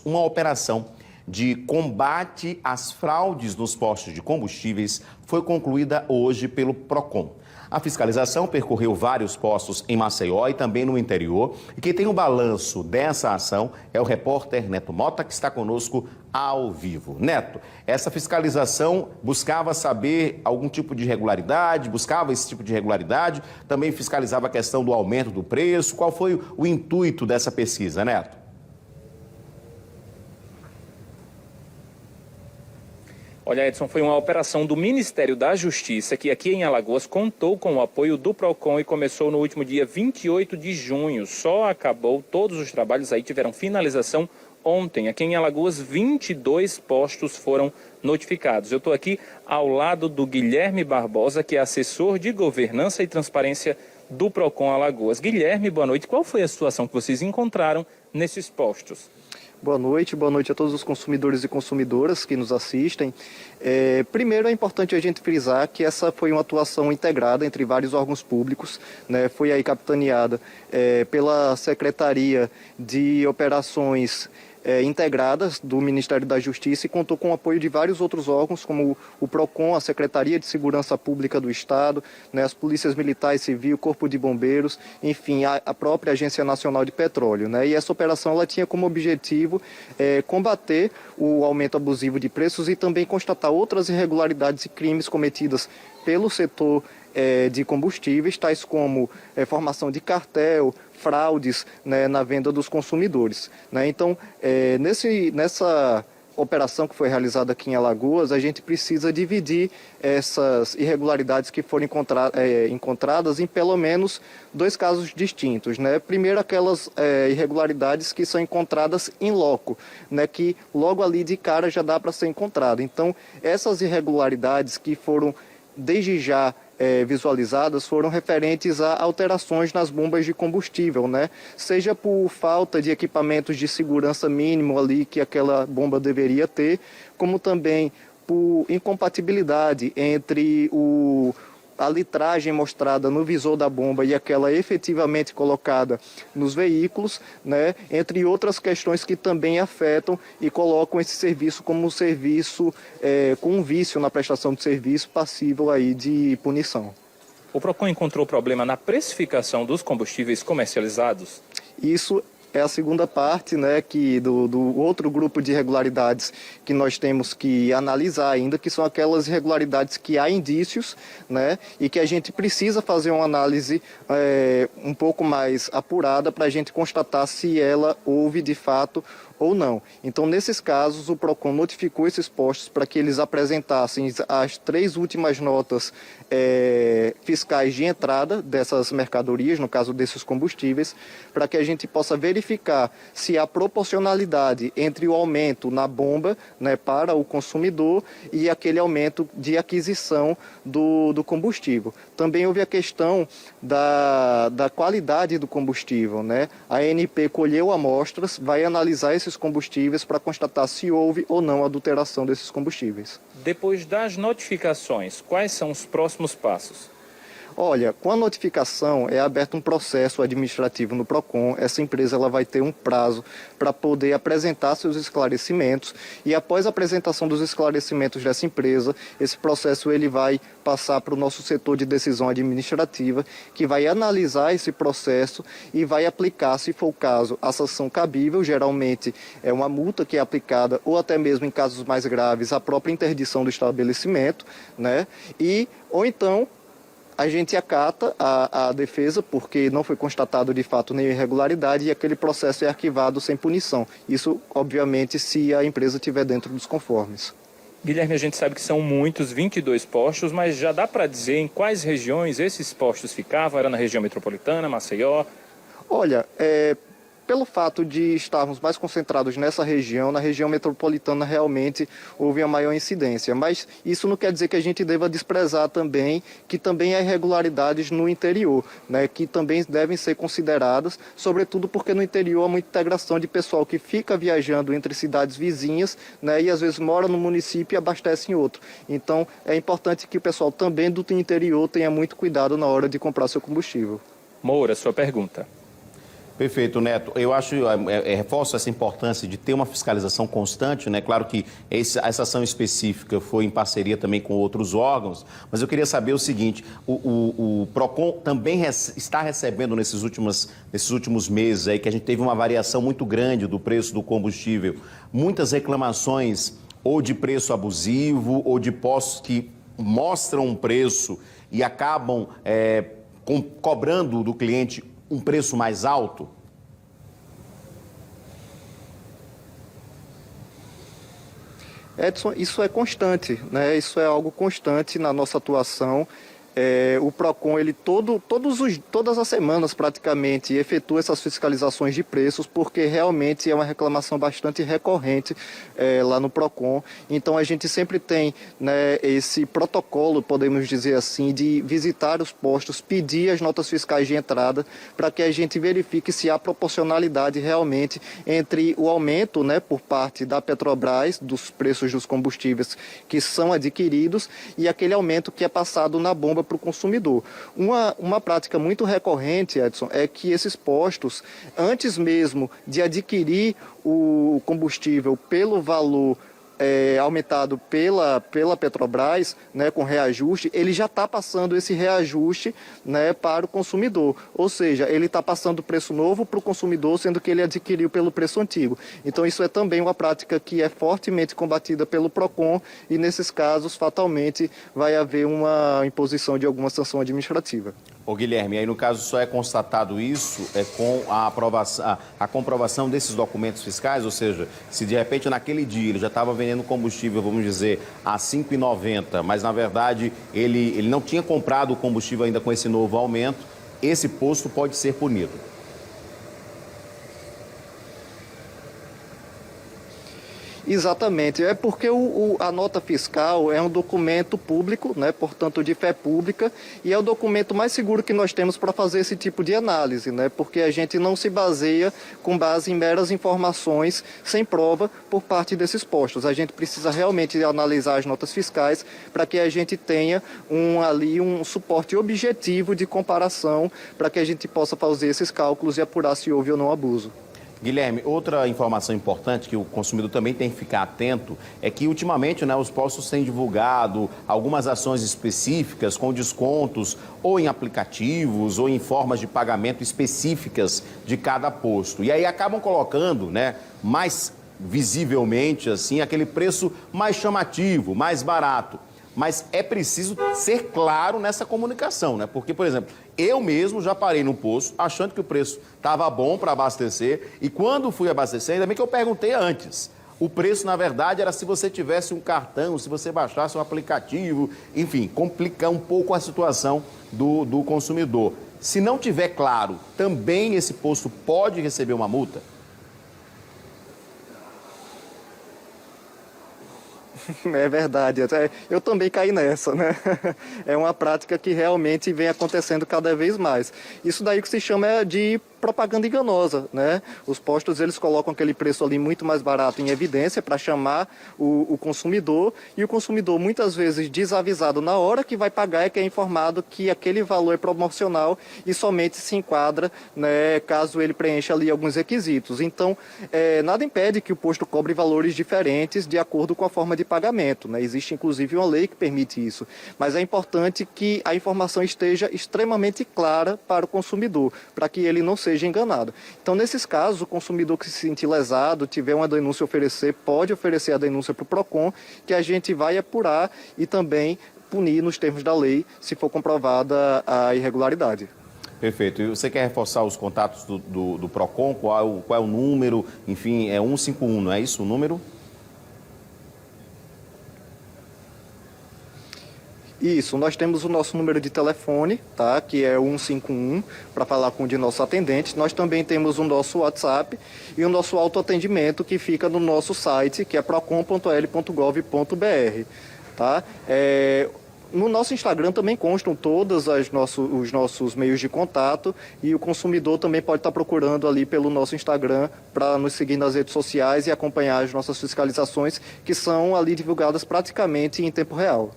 Uma operação de combate às fraudes nos postos de combustíveis foi concluída hoje pelo PROCON. A fiscalização percorreu vários postos em Maceió e também no interior. E quem tem o balanço dessa ação é o repórter Neto Mota, que está conosco ao vivo. Neto, essa fiscalização buscava saber algum tipo de irregularidade, buscava esse tipo de irregularidade, também fiscalizava a questão do aumento do preço. Qual foi o intuito dessa pesquisa, Neto? Olha, Edson, foi uma operação do Ministério da Justiça que aqui em Alagoas contou com o apoio do PROCON e começou no último dia 28 de junho. Só acabou, todos os trabalhos aí tiveram finalização ontem. Aqui em Alagoas, 22 postos foram notificados. Eu estou aqui ao lado do Guilherme Barbosa, que é assessor de governança e transparência do PROCON Alagoas. Guilherme, boa noite. Qual foi a situação que vocês encontraram nesses postos? Boa noite a todos os consumidores e consumidoras que nos assistem. Primeiro é importante a gente frisar que essa foi uma atuação integrada entre vários órgãos públicos, né? Foi aí capitaneada pela Secretaria de Operações integradas do Ministério da Justiça e contou com o apoio de vários outros órgãos, como o PROCON, a Secretaria de Segurança Pública do Estado, né, as Polícias Militar e Civil, Corpo de Bombeiros, enfim, a própria Agência Nacional de Petróleo, né? E essa operação ela tinha como objetivo combater o aumento abusivo de preços e também constatar outras irregularidades e crimes cometidas pelo setor de combustíveis, tais como formação de cartel, fraudes, né, na venda dos consumidores, né? Então, nessa operação que foi realizada aqui em Alagoas, a gente precisa dividir essas irregularidades que foram encontradas em pelo menos dois casos distintos, né? Primeiro, aquelas irregularidades que são encontradas in loco, né? Que logo ali de cara já dá para ser encontrada. Então, essas irregularidades que foram desde já visualizadas foram referentes a alterações nas bombas de combustível, né? Seja por falta de equipamentos de segurança mínimo ali que aquela bomba deveria ter, como também por incompatibilidade entre a litragem mostrada no visor da bomba e aquela efetivamente colocada nos veículos, né? Entre outras questões que também afetam e colocam esse serviço como um serviço com um vício na prestação de serviço passível aí de punição. O PROCON encontrou problema na precificação dos combustíveis comercializados? Isso é a segunda parte, né, do outro grupo de irregularidades que nós temos que analisar ainda, que são aquelas irregularidades que há indícios, né, e que a gente precisa fazer uma análise um pouco mais apurada para a gente constatar se ela houve de fato ou não. Então, nesses casos, o PROCON notificou esses postos para que eles apresentassem as 3 últimas notas fiscais de entrada dessas mercadorias, no caso desses combustíveis, para que a gente possa verificar se há proporcionalidade entre o aumento na bomba, né, para o consumidor e aquele aumento de aquisição do combustível. Também houve a questão da qualidade do combustível, né? A ANP colheu amostras, vai analisar esses combustíveis para constatar se houve ou não adulteração desses combustíveis. Depois das notificações, quais são os próximos passos? Olha, com a notificação é aberto um processo administrativo no PROCON. Essa empresa ela vai ter um prazo para poder apresentar seus esclarecimentos e após a apresentação dos esclarecimentos dessa empresa, esse processo ele vai passar para o nosso setor de decisão administrativa, que vai analisar esse processo e vai aplicar, se for o caso, a sanção cabível. Geralmente é uma multa que é aplicada ou até mesmo em casos mais graves a própria interdição do estabelecimento, né? Ou então a gente acata a defesa porque não foi constatado de fato nenhuma irregularidade e aquele processo é arquivado sem punição. Isso, obviamente, se a empresa estiver dentro dos conformes. Guilherme, a gente sabe que são muitos, 22 postos, mas já dá para dizer em quais regiões esses postos ficavam? Era na região metropolitana, Maceió? Olha, pelo fato de estarmos mais concentrados nessa região, na região metropolitana realmente houve a maior incidência. Mas isso não quer dizer que a gente deva desprezar também, que também há irregularidades no interior, né, que também devem ser consideradas, sobretudo porque no interior há muita integração de pessoal que fica viajando entre cidades vizinhas, né, e às vezes mora no município e abastece em outro. Então é importante que o pessoal também do interior tenha muito cuidado na hora de comprar seu combustível. Moura, sua pergunta. Perfeito, Neto. Eu acho, reforço essa importância de ter uma fiscalização constante, né? Claro que essa ação específica foi em parceria também com outros órgãos, mas eu queria saber o seguinte, o PROCON também está recebendo nesses últimos meses aí, que a gente teve uma variação muito grande do preço do combustível, muitas reclamações ou de preço abusivo ou de postos que mostram um preço e acabam cobrando do cliente um preço mais alto? Edson, isso é constante, né? Isso é algo constante na nossa atuação. O PROCON, ele todas as semanas praticamente efetua essas fiscalizações de preços, porque realmente é uma reclamação bastante recorrente lá no PROCON. Então a gente sempre tem, né, esse protocolo, podemos dizer assim, de visitar os postos, pedir as notas fiscais de entrada, para que a gente verifique se há proporcionalidade realmente entre o aumento, né, por parte da Petrobras, dos preços dos combustíveis que são adquiridos, e aquele aumento que é passado na bomba para o consumidor. Uma prática muito recorrente, Edson, é que esses postos, antes mesmo de adquirir o combustível pelo valor aumentado pela Petrobras, né, com reajuste, ele já está passando esse reajuste, né, para o consumidor. Ou seja, ele está passando o preço novo para o consumidor, sendo que ele adquiriu pelo preço antigo. Então isso é também uma prática que é fortemente combatida pelo PROCON e nesses casos, fatalmente, vai haver uma imposição de alguma sanção administrativa. Ô Guilherme, aí no caso só é constatado isso com a comprovação desses documentos fiscais, ou seja, se de repente naquele dia ele já estava vendendo combustível, vamos dizer, a R$ 5,90, mas na verdade ele não tinha comprado o combustível ainda com esse novo aumento, esse posto pode ser punido. Exatamente, é porque a nota fiscal é um documento público, né, portanto de fé pública, e é o documento mais seguro que nós temos para fazer esse tipo de análise, né, porque a gente não se baseia com base em meras informações sem prova por parte desses postos. A gente precisa realmente analisar as notas fiscais para que a gente tenha um suporte objetivo de comparação para que a gente possa fazer esses cálculos e apurar se houve ou não abuso. Guilherme, outra informação importante que o consumidor também tem que ficar atento é que ultimamente, né, os postos têm divulgado algumas ações específicas com descontos ou em aplicativos ou em formas de pagamento específicas de cada posto. E aí acabam colocando, né, mais visivelmente assim, aquele preço mais chamativo, mais barato. Mas é preciso ser claro nessa comunicação, né? Porque, por exemplo, eu mesmo já parei no posto achando que o preço estava bom para abastecer e quando fui abastecer, ainda bem que eu perguntei antes. O preço, na verdade, era se você tivesse um cartão, se você baixasse um aplicativo, enfim, complica um pouco a situação do consumidor. Se não tiver claro, também esse posto pode receber uma multa? É verdade, eu também caí nessa, né? É uma prática que realmente vem acontecendo cada vez mais. Isso daí que se chama de propaganda enganosa, né? Os postos, eles colocam aquele preço ali muito mais barato em evidência para chamar o consumidor, e o consumidor muitas vezes desavisado na hora que vai pagar é que é informado que aquele valor é promocional e somente se enquadra, né, caso ele preencha ali alguns requisitos. Então, nada impede que o posto cobre valores diferentes de acordo com a forma de pagamento, né? Existe inclusive uma lei que permite isso, mas é importante que a informação esteja extremamente clara para o consumidor, para que ele não seja enganado. Então, nesses casos, o consumidor que se sentir lesado, tiver uma denúncia a oferecer, pode oferecer a denúncia para o PROCON, que a gente vai apurar e também punir nos termos da lei, se for comprovada a irregularidade. Perfeito. E você quer reforçar os contatos do PROCON? Qual é o número? Enfim, é 151, não é isso o número? Isso, nós temos o nosso número de telefone, tá? Que é 151, para falar com um de nossos atendentes. Nós também temos o nosso WhatsApp e o nosso autoatendimento, que fica no nosso site, que é procon.l.gov.br, tá? No nosso Instagram também constam todos os nossos meios de contato, e o consumidor também pode estar procurando ali pelo nosso Instagram para nos seguir nas redes sociais e acompanhar as nossas fiscalizações, que são ali divulgadas praticamente em tempo real.